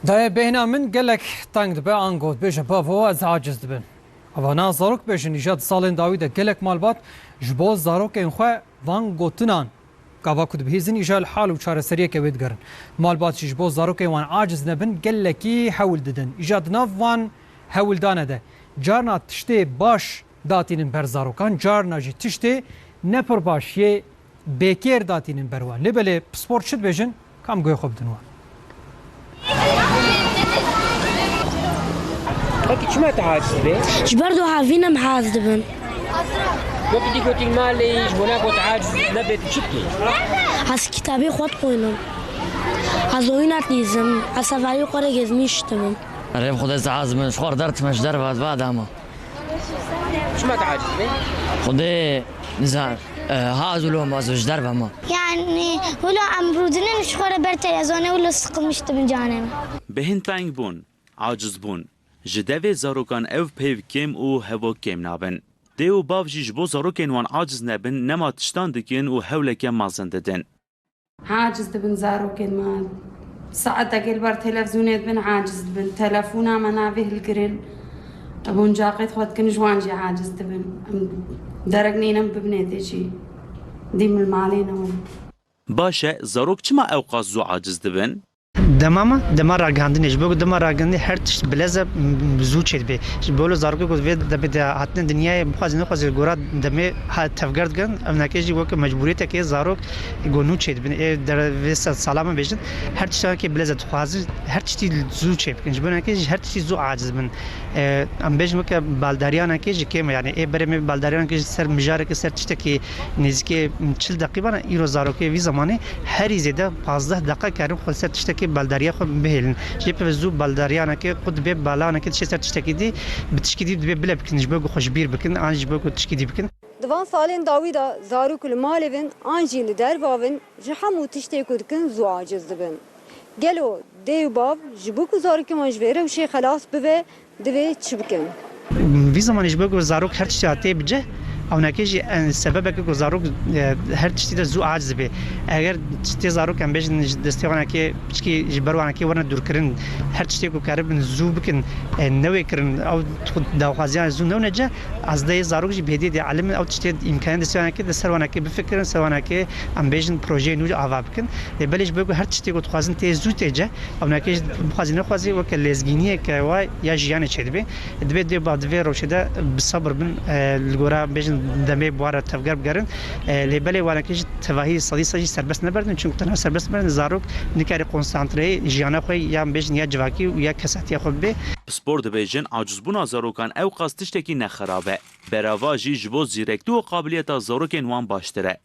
دای بهنا من گلک تنگ دبه آنگود بیش باو از عاجز دبن. اوانا زاروک بیش نجات سالن داوید گلک مالبات جبوز زاروک این خو وان گوتنان. کاوا کد بهیزن ایجال حال و چاره سریع که وید گرن. مالبات جبوز زاروک وان عاجز نبن گلکی حول ددن. ایجاد ناف وان حول دانه ده. جارنا تشته باش داتینن بر زاروکان جارنا جی تشته نپر باش یه بکر داتینن بروان. لبله سپورت شد بیشن کام گوی خوب دنوان. لكن شو ما تعاجز به؟ برضو عارفين محاز دبن وبدي قلت المالي هناك تعاجز نبت بشكل از کتابی خود خوینم از اوینات نیزم از سفری قره گزمیش دبن ريم خذ زعاز من شخور درت مش درب بعد اما شو ما تعاجز به؟ خذ نزار هذا لو ما زوج درب اما يعني ولو امرودنا نشخوره بر تلفزيون ولو سقمش دبن جانم بهن تنگ بون عاجز بون جدوی زاروکان او پیو کم او هوا کم نابن. دیو باو جبو زاروکن وان عاجز نبن نما تشتان دکن و حولک مازن ددن. عاجز دبن زاروکن ما ساعت اگل بر تلفزیونت بن عاجز دبن تلفونا منابه الگرن ابون جاقت خود کن جوانجی عاجز دبن درگ نینم ببنیتی چی دیم المالین باشه زاروک چما اوقات زو عاجز دبن؟ دما راگاندنش بگو دما راگاندی هر تشت بلزه زوچید به بولو زارگو گفت وید دبی هاتن دنیای بخواز نخواز گورا دمی هات تفگرد کن امناکیجی وقت مجبوریت که زاروک گونو چید بین در وست سلام بیشتر هر تشت که بلزه خواز هر تشتی زوچید کنج بنا که هر تشتی زو عاجز من ام بیشتر که بالداریان که کم یعنی بریم بالداریان که سر مجاره که سر تشت که نزدیک 40 دقیقه ایرو زاروک وی زمانه هر زیاده 15 دقیقه کارم خود سر تشت که بالداریا خود بهلن جیب وزو بالداریانه که خود به بالانه که چه سر تشتکیدی بتشکیدی به بلا بکنش بگو خوشبیر بکن آنج بگو تشکیدی بکن دوان سالین داویدا زاروک المالوین آنجیل در باون جهمو تشتکود کن زو عاجز دبن گلو دیو باب جبوک زاروک منجوره و شی خلاص به دوی چی بکن وی زمانش بگو زاروک هر چی آتی بجه او نکیجی سبب که زاروک هر چیزی دو عاجز به اگر چیزی زاروک هم بیش دستیوانه که چی جبروانه که ورن دور کردن هر چیزی که کاربن زو بکن نوی کردن او داوخازیان زو نو نجا از دی زاروک جی بهدی دی علم او چیزی امکان دستیوانه که دستروانه که بفکرن سوانه که هم بیش پروژه نوج آواب کن بلش بگو هر چیزی که خوازن تی زو تیجه او نکیج خوازن خوازی و که لزگینیه که وای یا جیانه چه دبی دی بعد وی روشده بصبر بن الگورا بیش دمی بواره تفگر بگرن لیبلی وانکیش توهی صدی سربست نبردن چون تنها سربست بردن زاروک نکاری کنسانتری جیانه خوی یا بیش نیا جواکی و یا کساتی خود به سپورت بیشن عاجز بون زاروکان او قاستش تکی نخرابه براواجی جبو زیرکتو و قابلیت زاروکن وان باشتره